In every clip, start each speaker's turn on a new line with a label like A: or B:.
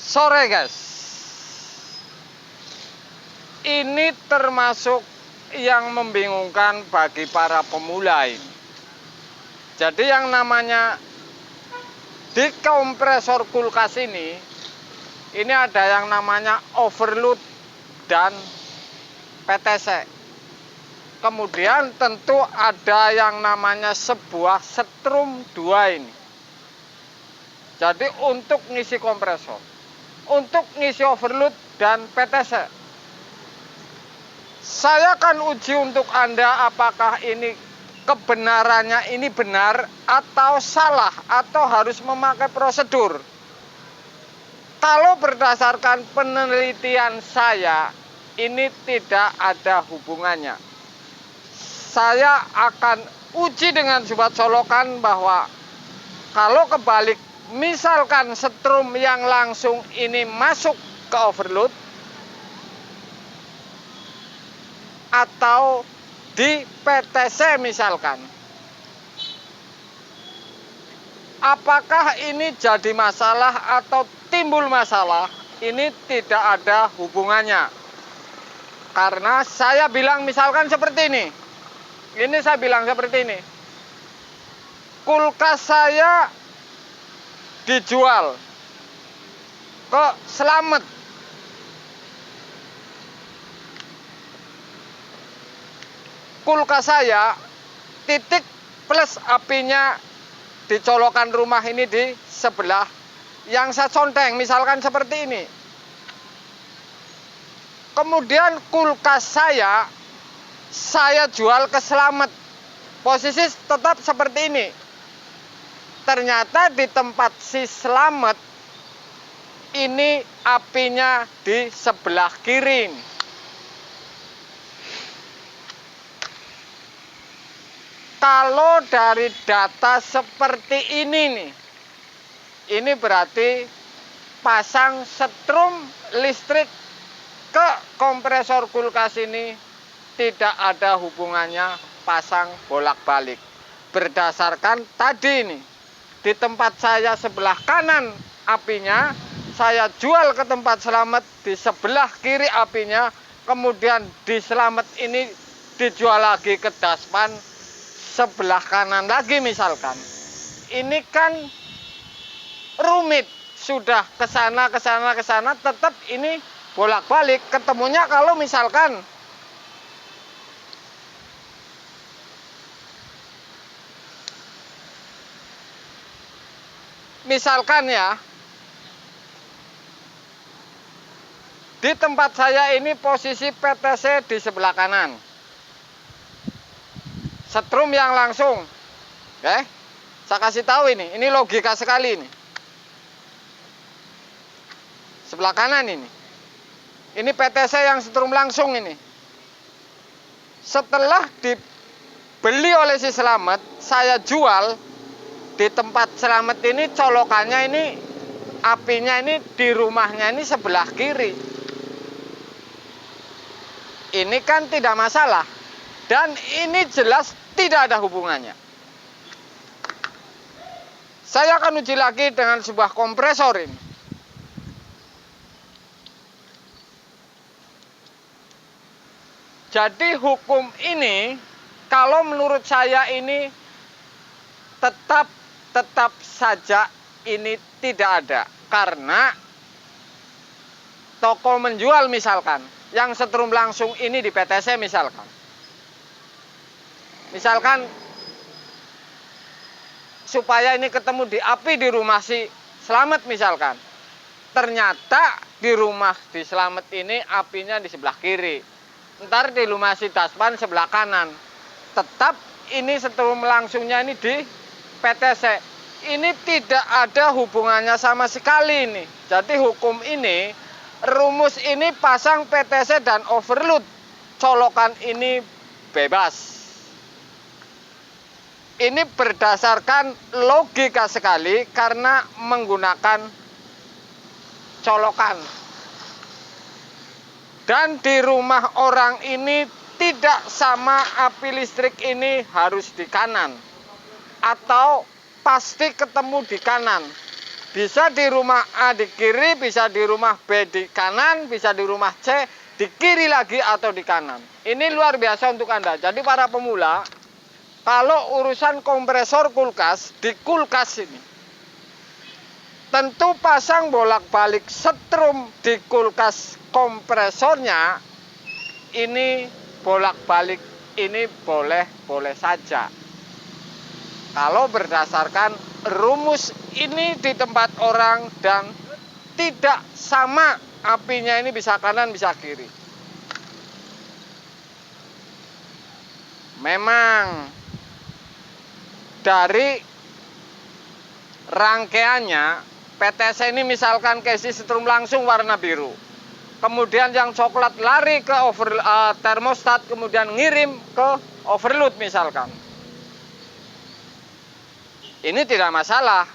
A: Sore guys, ini termasuk yang membingungkan bagi para pemula ini. Jadi yang namanya di kompresor kulkas ini ada yang namanya overload dan PTC. Kemudian tentu ada yang namanya sebuah setrum 2 ini. Jadi untuk ngisi kompresor, untuk ngisi overload dan PTC, saya akan uji untuk Anda apakah ini kebenarannya ini benar atau salah, atau harus memakai prosedur. Kalau berdasarkan penelitian saya, ini tidak ada hubungannya. Saya akan uji dengan sebuah colokan bahwa kalau kebalik, misalkan setrum yang langsung ini masuk ke overload atau di PTC misalkan, apakah ini jadi masalah atau timbul masalah? Ini tidak ada hubungannya. Karena saya bilang misalkan seperti ini. Ini saya bilang seperti ini. Kulkas saya dijual ke Slamet. Kulkas saya titik plus apinya di colokan rumah ini di sebelah yang saya conteng, misalkan seperti ini. Kemudian kulkas saya jual ke Slamet, posisi tetap seperti ini. Ternyata di tempat si Slamet ini apinya di sebelah kiri. Kalau dari data seperti ini nih, ini berarti pasang setrum listrik ke kompresor kulkas ini tidak ada hubungannya pasang bolak-balik. Berdasarkan tadi nih, di tempat saya sebelah kanan apinya, saya jual ke tempat Slamet di sebelah kiri apinya, kemudian di Slamet ini dijual lagi ke Daspan sebelah kanan lagi misalkan. Ini kan rumit, sudah ke sana, tetap ini bolak-balik. Ketemunya kalau misalkan ya, di tempat saya ini posisi PTC di sebelah kanan, setrum yang langsung, saya kasih tahu ini logika sekali ini. Sebelah kanan ini PTC yang setrum langsung ini. Setelah dibeli oleh si Slamet, saya jual di tempat Slamet ini, colokannya ini apinya ini di rumahnya ini sebelah kiri. Ini kan tidak masalah. Dan ini jelas tidak ada hubungannya. Saya akan uji lagi dengan sebuah kompresor ini. Jadi hukum ini, kalau menurut saya ini tetap saja ini tidak ada. Karena toko menjual misalkan, yang setrum langsung ini di PTC misalkan. Misalkan supaya ini ketemu di api di rumah si Slamet misalkan. Ternyata di rumah di Slamet ini apinya di sebelah kiri. Ntar di rumah si Daspan sebelah kanan. Tetap ini setrum langsungnya ini di PTC. Ini tidak ada hubungannya sama sekali ini. Jadi hukum ini, rumus ini pasang PTC dan overload, colokan ini bebas. Ini berdasarkan logika sekali karena menggunakan colokan. Dan di rumah orang ini tidak sama api listrik ini harus di kanan atau pasti ketemu di kanan. Bisa di rumah A di kiri, bisa di rumah B di kanan, bisa di rumah C di kiri lagi atau di kanan. Ini luar biasa untuk Anda. Jadi para pemula, kalau urusan kompresor kulkas, di kulkas ini, tentu pasang bolak-balik setrum di kulkas kompresornya, ini bolak-balik ini boleh saja. Kalau berdasarkan rumus ini di tempat orang dan tidak sama apinya ini bisa kanan bisa kiri. Memang dari rangkaiannya PTC ini misalkan kasih setrum langsung warna biru. Kemudian yang coklat lari ke termostat, kemudian ngirim ke overload misalkan. Ini tidak masalah.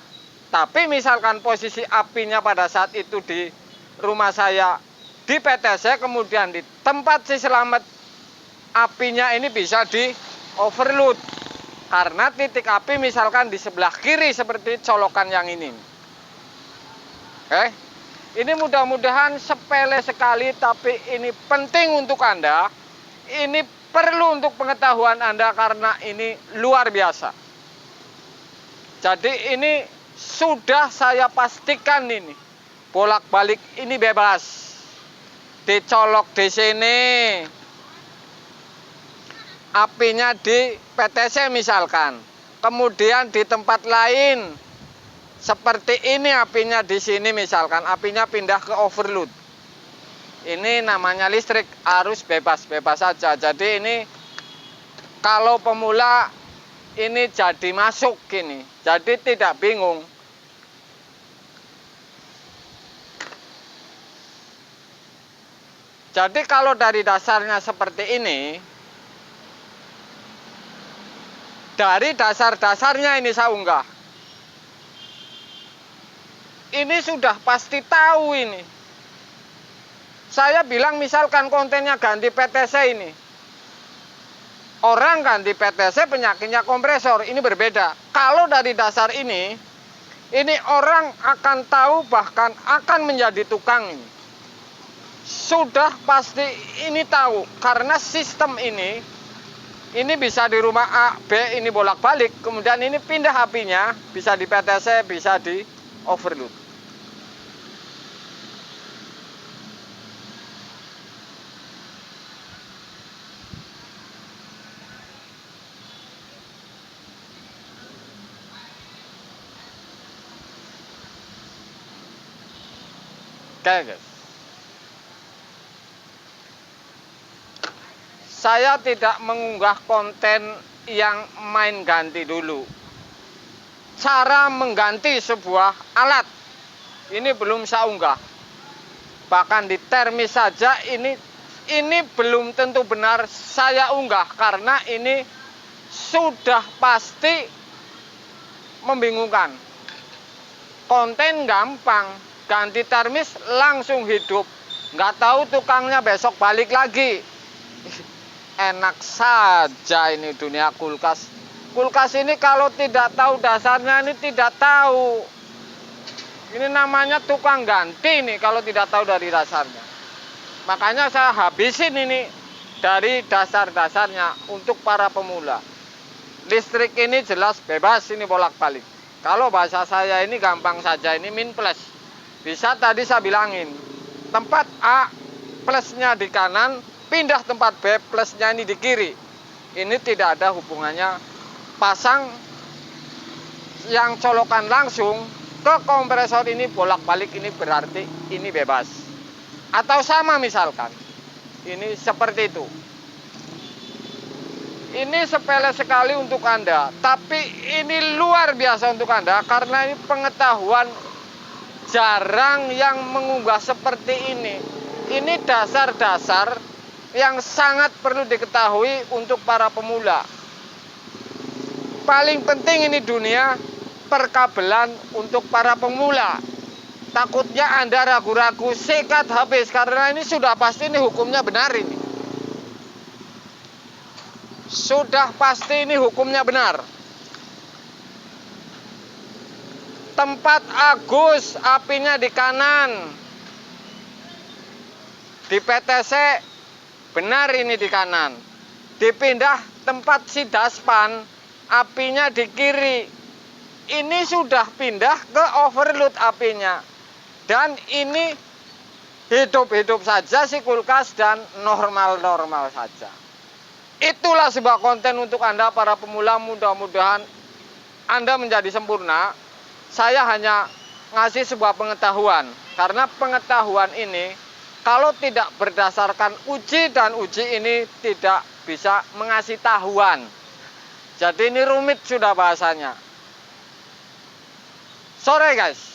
A: Tapi misalkan posisi apinya pada saat itu di rumah saya di PTC, kemudian di tempat si selamat apinya ini bisa di overload. Karena titik api misalkan di sebelah kiri seperti colokan yang ini. Oke. Ini mudah-mudahan sepele sekali, tapi ini penting untuk Anda. Ini perlu untuk pengetahuan Anda karena ini luar biasa. Jadi ini sudah saya pastikan ini. Bolak-balik ini bebas. Dicolok di sini. Apinya di PTC misalkan. Kemudian di tempat lain seperti ini apinya di sini misalkan, apinya pindah ke overload. Ini namanya listrik, arus bebas saja. Jadi ini kalau pemula ini jadi masuk gini. Jadi tidak bingung. Jadi kalau dari dasarnya seperti ini, dari dasar-dasarnya ini saya unggah. Ini sudah pasti tahu ini. Saya bilang misalkan kontennya ganti PTC ini. Orang ganti PTC penyakitnya kompresor, ini berbeda. Kalau dari dasar ini orang akan tahu bahkan akan menjadi tukang ini. Sudah pasti ini tahu karena sistem ini bisa di rumah A, B ini bolak-balik, kemudian ini pindah apinya bisa di PTC, bisa di overload. Oke, guys. Saya tidak mengunggah konten yang main ganti dulu. Cara mengganti sebuah alat ini belum saya unggah. Bahkan di termis saja ini belum tentu benar saya unggah karena ini sudah pasti membingungkan. Konten gampang, ganti termis langsung hidup. Nggak tahu tukangnya besok balik lagi. Enak saja ini dunia kulkas. Kulkas ini kalau tidak tahu dasarnya ini tidak tahu. Ini namanya tukang ganti nih kalau tidak tahu dari dasarnya. Makanya saya habisin ini dari dasar-dasarnya untuk para pemula. Listrik ini jelas bebas ini bolak-balik. Kalau bahasa saya ini gampang saja, ini min plus. Bisa tadi saya bilangin, tempat A plusnya di kanan, pindah tempat B plusnya ini di kiri. Ini tidak ada hubungannya. Pasang yang colokan langsung ke kompresor ini bolak-balik ini berarti ini bebas. Atau sama misalkan. Ini seperti itu. Ini sepele sekali untuk Anda, tapi ini luar biasa untuk Anda karena ini pengetahuan jarang yang mengunggah seperti ini. Ini dasar-dasar yang sangat perlu diketahui untuk para pemula. Paling penting ini dunia perkabelan untuk para pemula. Takutnya Anda ragu-ragu, sikat habis karena ini sudah pasti ini hukumnya benar ini. Sudah pasti ini hukumnya benar. Tempat Agus apinya di kanan. Di PTC benar ini di kanan. Dipindah tempat si Daspan apinya di kiri. Ini sudah pindah ke overload apinya. Dan ini hidup-hidup saja si kulkas dan normal-normal saja. Itulah sebuah konten untuk Anda para pemula. Mudah-mudahan Anda menjadi sempurna. Saya hanya ngasih sebuah pengetahuan. Karena pengetahuan ini kalau tidak berdasarkan uji, dan uji ini tidak bisa mengasih tahuan. Jadi ini rumit sudah bahasanya. Sore guys.